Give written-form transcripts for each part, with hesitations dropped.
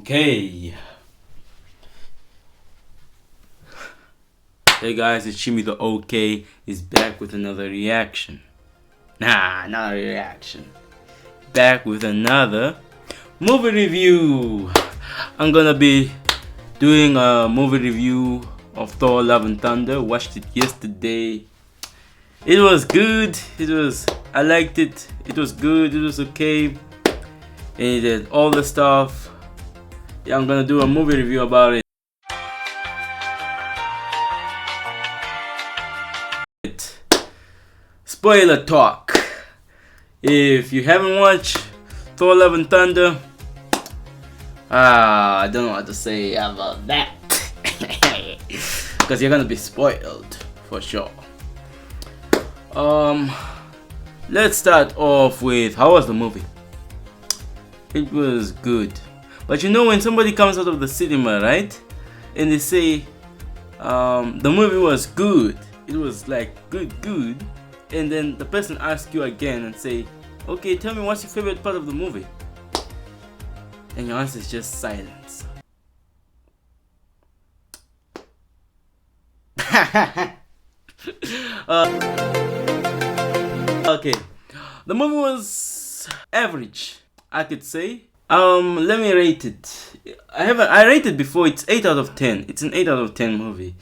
Okay. Hey guys, it's Shiimi the OK is back with another reaction. Not a reaction. Back with another movie review. I'm gonna be doing a movie review of Thor Love and Thunder. Watched it yesterday. It was good. I liked it. It was good. It was okay. And it did all the stuff. Yeah, I'm gonna do a movie review about it. Spoiler talk. If you haven't watched Thor Love and Thunder, I don't know what to say about that. Because you're gonna be spoiled for sure. Let's start off with how was the movie? It was good. But you know when somebody comes out of the cinema, right? And they say the movie was good. It was like good. And then the person asks you again and say, okay, tell me what's your favorite part of the movie? And your answer is just silence. Okay, the movie was average, I could say. Let me rate it. I rated before. It's 8 out of 10. It's an 8 out of 10 movie.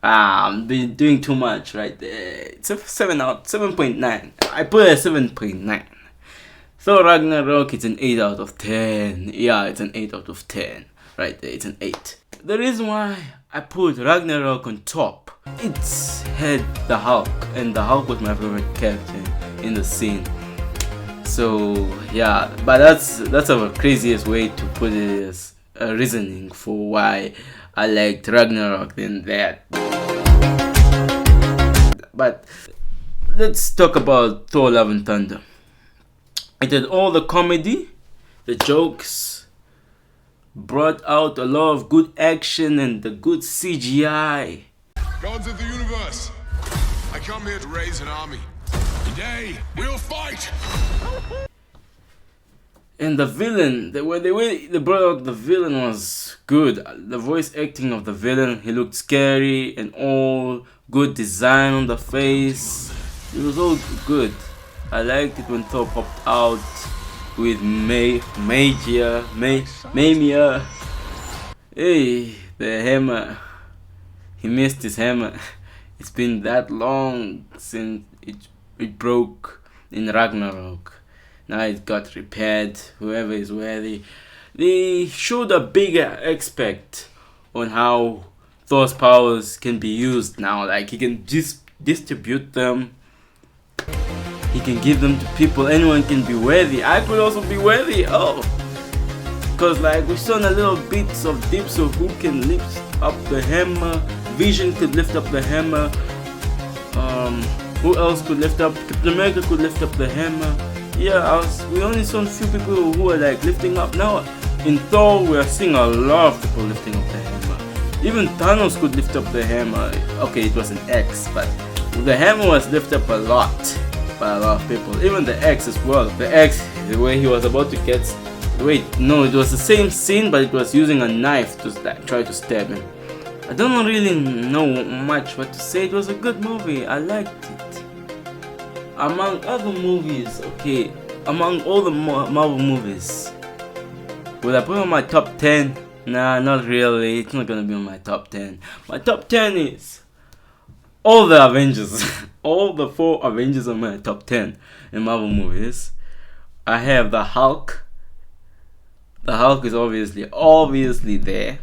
I'm been doing too much right there. It's a 7.9. I put a 7.9. Thor Ragnarok, it's an 8 out of 10. Yeah, it's an 8 out of 10. Right there, it's an 8. The reason why I put Ragnarok on top, it had the Hulk, and the Hulk was my favorite character in the scene. So yeah, but that's the craziest way to put it as a reasoning for why I liked Ragnarok than that. But let's talk about Thor Love and Thunder. It had all the comedy, the jokes, brought out a lot of good action and the good CGI. Gods of the universe, I come here to raise an army. Today, we'll fight! And the villain, the way they brought out the villain was good. The voice acting of the villain, he looked scary and all good design on the face. It was all good. I liked it when Thor popped out with Mamiya. Hey, the hammer. He missed his hammer. It's been that long since it broke in Ragnarok. Now it got repaired. Whoever is worthy. They showed a bigger aspect on how Thor's powers can be used now. Like he can distribute them. He can give them to people. Anyone can be worthy. I could also be worthy. Oh, because like we saw in a little bits of dips of who can lift up the hammer. Vision could lift up the hammer. Who else could lift up? Captain America could lift up the hammer. Yeah, we only saw a few people who are like lifting up. Now in Thor we are seeing a lot of people lifting up the hammer. Even Thanos could lift up the hammer. Okay, it was an X, but the hammer was lifted up a lot by a lot of people. Even the X as well. The X, the way he was about to get. Wait, no, it was the same scene, but it was using a knife to like, try to stab him. I don't really know much what to say. It was a good movie. I liked it. Among other movies, okay, among all the Marvel movies, would I put on my top 10? Nah, not really. It's not gonna be on my top 10. My top 10 is all the Avengers. All the 4 Avengers are my top 10 in Marvel movies. I have the Hulk. The Hulk is obviously there.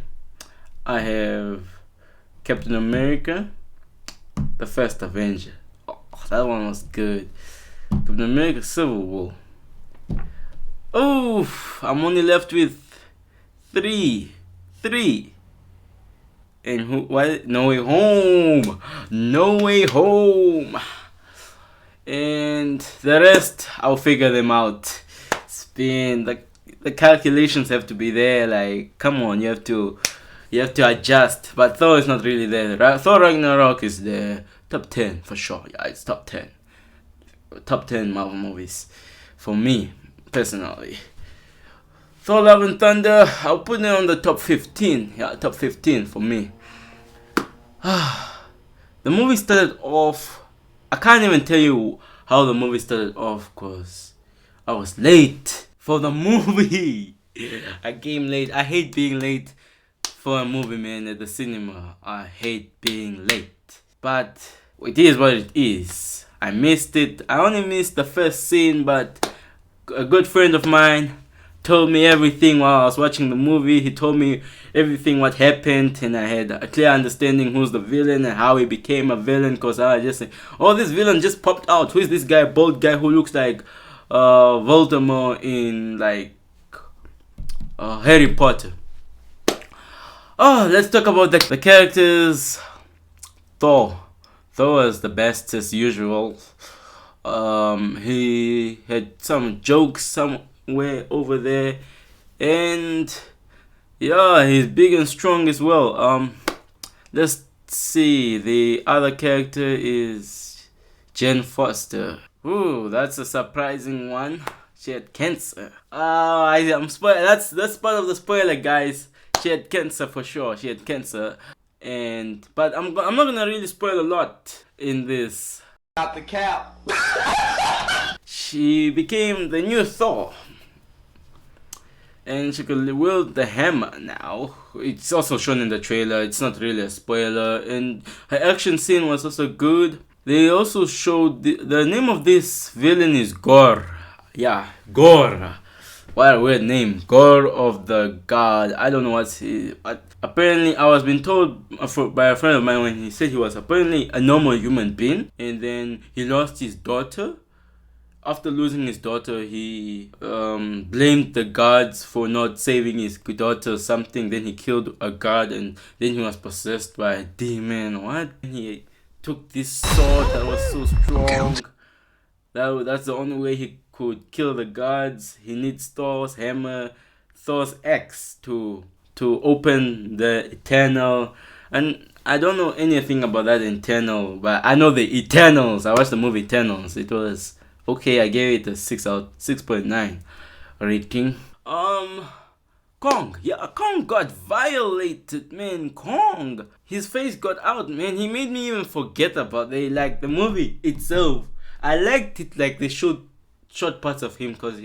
I have Captain America, the first Avenger. That one was good. Captain America Civil War. Oh, I'm only left with 3. And who? What? No Way Home. No Way Home. And the rest, I'll figure them out. It's been the calculations have to be there. Like, come on, you have to adjust. But Thor is not really there. Thor Ragnarok is there. Top 10 for sure. Yeah, it's top 10. Top 10 Marvel movies for me personally. Thor Love and Thunder, I'll put it on the top 15. Yeah, top 15 for me. The movie started off, I can't even tell you how the movie started off because I was late for the movie. I came late. I hate being late for a movie, man, at the cinema. I hate being late. But it is what it is. I missed it. I only missed the first scene, but a good friend of mine told me everything while I was watching the movie. He told me everything what happened, and I had a clear understanding who's the villain and how he became a villain. Cause I was just like, oh, this villain just popped out. Who is this guy, bald guy who looks like Voldemort in like Harry Potter? Oh, let's talk about the characters. Thor was the best as usual. He had some jokes somewhere over there, and yeah, he's big and strong as well. Let's see, the other character is Jane Foster. Ooh, that's a surprising one. She had cancer. I'm spoil. That's part of the spoiler, guys. She had cancer for sure. She had cancer, but I'm not gonna really spoil a lot in this. Got the cap. She became the new Thor, and she could wield the hammer now. It's also shown in the trailer. It's not really a spoiler, and her action scene was also good. They also showed the name of this villain is Gore. Yeah, Gore. What a weird name. Gore of the God. I don't know what's he. But apparently, I was being told by a friend of mine when he said he was apparently a normal human being, and then he lost his daughter. After losing his daughter, he blamed the gods for not saving his daughter or something. Then he killed a god, and then he was possessed by a demon. What? He took this sword that was so strong. That's the only way he could kill the gods. He needs Thor's hammer, Thor's axe to open the Eternal. And I don't know anything about that Eternal, but I know the Eternals. I watched the movie Eternals. It was okay. I gave it a 6.9 rating. Kong. Yeah, Kong got violated, man. Kong. His face got out, man. He made me even forget about the movie itself. I liked it like they showed short parts of him because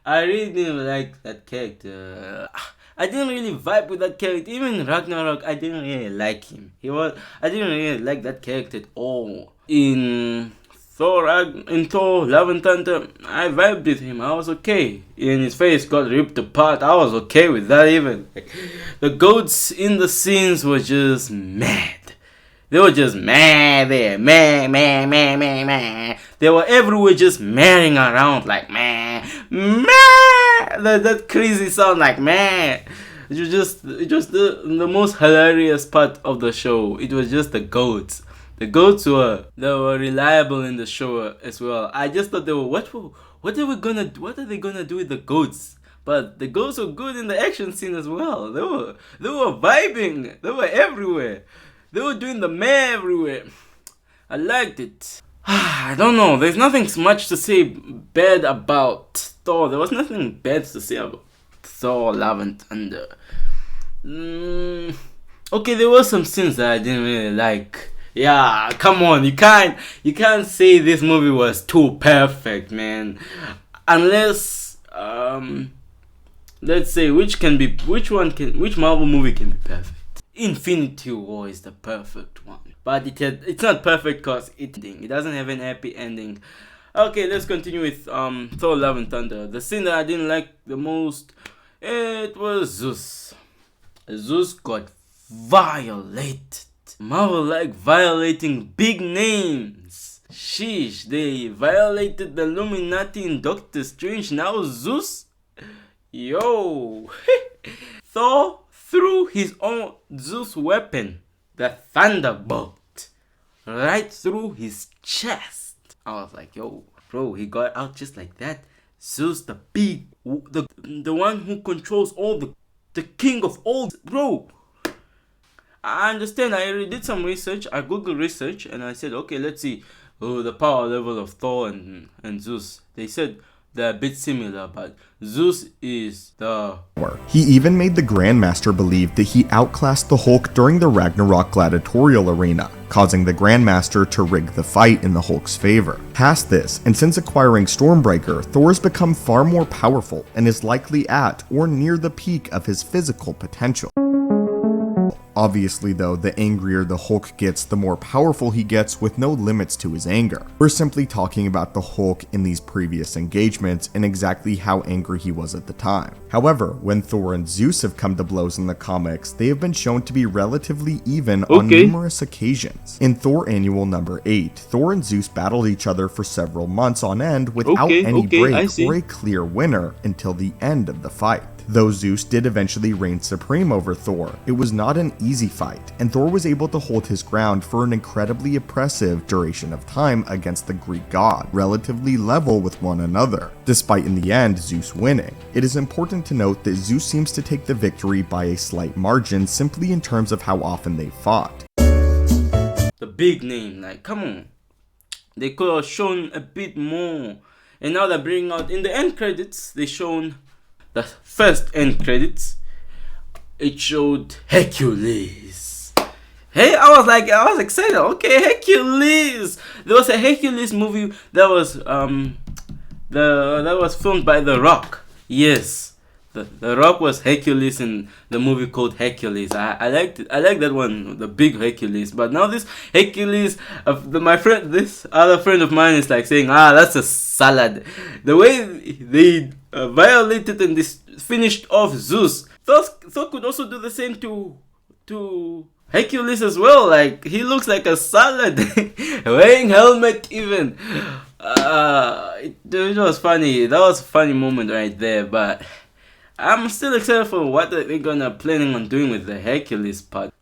I really didn't like that character. I didn't really vibe with that character. Even Ragnarok, I didn't really like him. I didn't really like that character at all. In Thor Love and Thunder, I vibed with him. I was okay. And his face got ripped apart. I was okay with that even. The goats in the scenes were just mad. They were just mad there. Meh. They were everywhere just mehing around like meh. That crazy sound like meh. It was just the most hilarious part of the show. It was just the goats. The goats were reliable in the show as well. I just thought they were what are they gonna do with the goats? But the goats were good in the action scene as well. They were vibing. They were everywhere. They were doing the meh everywhere. I liked it. I don't know. There's nothing much to say bad about Thor. There was nothing bad to say about Thor Love and Thunder. Okay, there were some scenes that I didn't really like. Yeah, come on. You can't say this movie was too perfect, man. Unless let's say which Marvel movie can be perfect? Infinity War is the perfect one, but it's not perfect because it doesn't have an happy ending. Okay, let's continue with Thor Love and Thunder. The scene that I didn't like the most, it was Zeus. Zeus got violated. Marvel like violating big names. Sheesh, they violated the Illuminati in Doctor Strange. Now Zeus, yo. Thor threw his own Zeus weapon, the Thunderbolt, right through his chest. I was like, yo, bro, he got out just like that. Zeus, the one who controls all the king of all, bro. I understand. I did some research. I googled research and I said, okay, let's see the power level of Thor and Zeus. They said they're a bit similar, but Zeus is the... He even made the Grandmaster believe that he outclassed the Hulk during the Ragnarok gladiatorial arena, causing the Grandmaster to rig the fight in the Hulk's favor. Past this, and since acquiring Stormbreaker, Thor's become far more powerful and is likely at or near the peak of his physical potential. Obviously though, the angrier the Hulk gets, the more powerful he gets, with no limits to his anger. We're simply talking about the Hulk in these previous engagements and exactly how angry he was at the time. However, when Thor and Zeus have come to blows in the comics, they have been shown to be relatively even on numerous occasions. In Thor Annual number 8, Thor and Zeus battled each other for several months on end without any break or a clear winner until the end of the fight. Though Zeus did eventually reign supreme over Thor, it was not an easy fight, and Thor was able to hold his ground for an incredibly oppressive duration of time against the Greek god, relatively level with one another, despite in the end Zeus winning. It is important to note that Zeus seems to take the victory by a slight margin simply in terms of how often they fought. The big name, like, come on. They could have shown a bit more. And now they're bringing out, in the end credits, they shown the first end credits. It showed Hercules. Hey, I was excited. Okay, Hercules. There was a Hercules movie that was that was filmed by The Rock. Yes, the Rock was Hercules in the movie called Hercules. I liked it. I like that one, the big Hercules. But now this Hercules, this other friend of mine is like saying, that's a salad. The way they violated and finished off Zeus. Thor could also do the same to Hercules as well. Like, he looks like a salad, wearing helmet even. It was funny. That was a funny moment right there. But I'm still excited for what they're planning on doing with the Hercules part.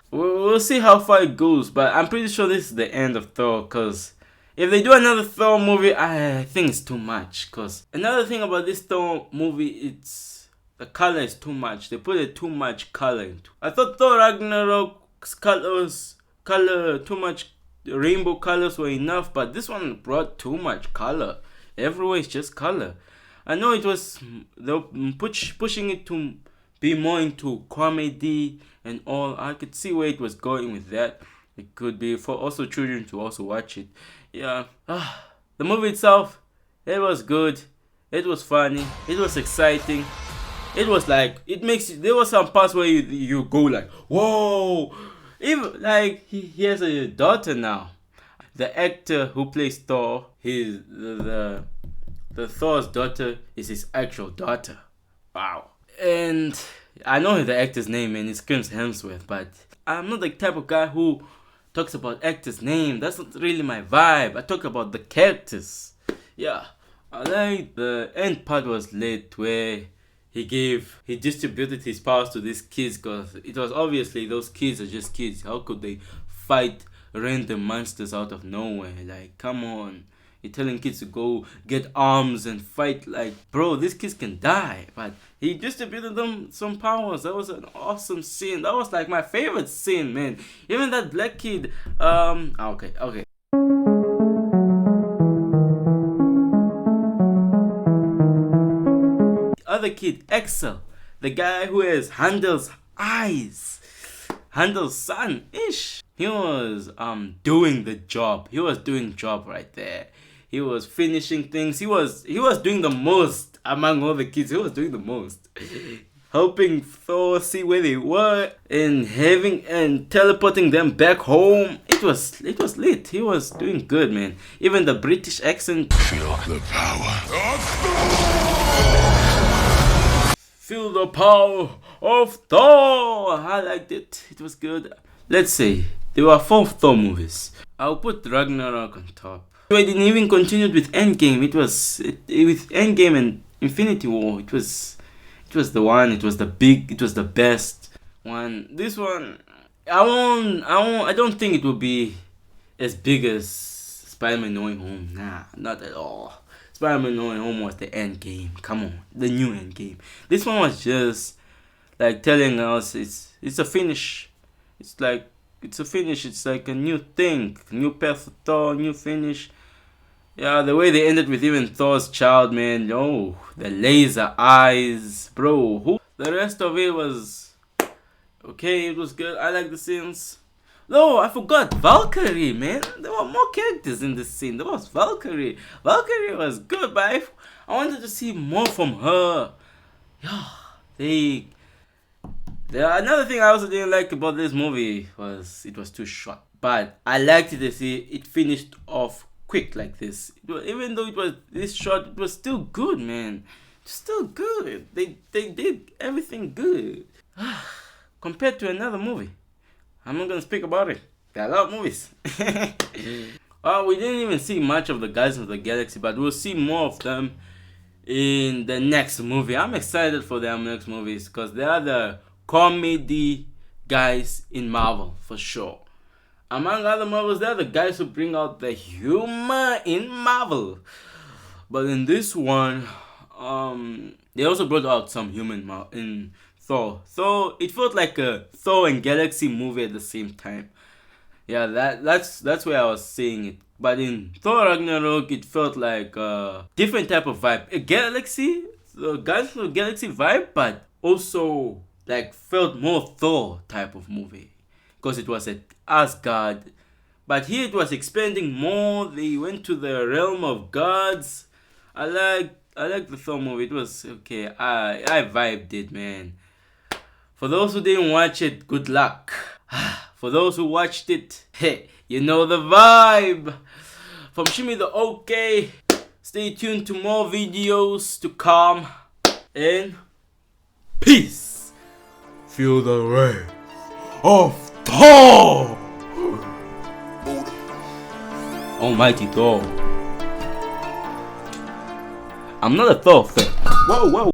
We'll see how far it goes. But I'm pretty sure this is the end of Thor, because if they do another Thor movie, I think it's too much. Because another thing about this Thor movie, it's the color is too much. They put too much color into it. I thought Thor Ragnarok's color, too much rainbow colors were enough, but this one brought too much color. Everywhere is just color. I know it was, they were pushing it to be more into comedy and all. I could see where it was going with that. It could be for also children to also watch it. Yeah. The movie itself, it was good. It was funny. It was exciting. It was like, there was some parts where you go like, whoa. Even like he has a daughter now. The actor who plays Thor, the Thor's daughter is his actual daughter. Wow. And I know the actor's name, and it's Chris Hemsworth, but I'm not the type of guy who talks about actors' name. That's not really my vibe. I talk about the characters. Yeah. I like the end part was late where he distributed his powers to these kids, because it was obviously those kids are just kids. How could they fight random monsters out of nowhere? Like, come on. You're telling kids to go get arms and fight. Like, bro, these kids can die. But he distributed them some powers. That was an awesome scene. That was like my favorite scene, man. Even that black kid. Okay. Other kid, Axel, the guy who has Handel's eyes, Handel's son, he was doing the job. He was doing job right there. He was finishing things. He was doing the most among all the kids. He was doing the most, helping Thor see where they were and teleporting them back home. It was lit. He was doing good, man. Even the British accent. Feel the power of Thor! Feel the power of Thor! I liked it. It was good. Let's say there were 4 Thor movies. I'll put Ragnarok on top. I didn't even continue with Endgame. With Endgame and Infinity War. It was the one. It was the best one. This one, I don't think it will be as big as Spider-Man No Way Home. Nah, not at all. Spider-Man No Way Home was the end game. Come on, the new end game. This one was just like telling us it's a finish. It's a finish. It's like a new thing, new path of Thor, new finish. Yeah, the way they ended with even Thor's child, man. Oh, the laser eyes, bro. The rest of it was okay. It was good. I like the scenes. No, I forgot Valkyrie, man. There were more characters in this scene. There was Valkyrie. Valkyrie was good, but I wanted to see more from her. Yeah, another thing I also didn't like about this movie was it was too short. But I liked it to see it finished off quick like this. Even though it was this short, it was still good, man. Still good. They did everything good. Compared to another movie. I'm not gonna speak about it. There are a lot of movies. We didn't even see much of the Guardians of the Galaxy, but we'll see more of them in the next movie. I'm excited for their next movies because they are the comedy guys in Marvel for sure. Among other Marvels, they are the guys who bring out the humor in Marvel. But in this one, they also brought out some humor in Thor. So it felt like a Thor and Galaxy movie at the same time. Yeah, that's where I was seeing it. But in Thor Ragnarok, it felt like a different type of vibe. A Galaxy, the Guardians of the Galaxy vibe, but also like felt more Thor type of movie. Because it was at Asgard. But here it was expanding more. They went to the realm of gods. I like the Thor movie. It was okay. I vibed it, man. For those who didn't watch it, good luck. For those who watched it, hey, you know the vibe. From Shiimi the OK. Stay tuned to more videos to come. And peace. Feel the wrath of Thor. Almighty Thor. I'm not a Thor fan. Whoa.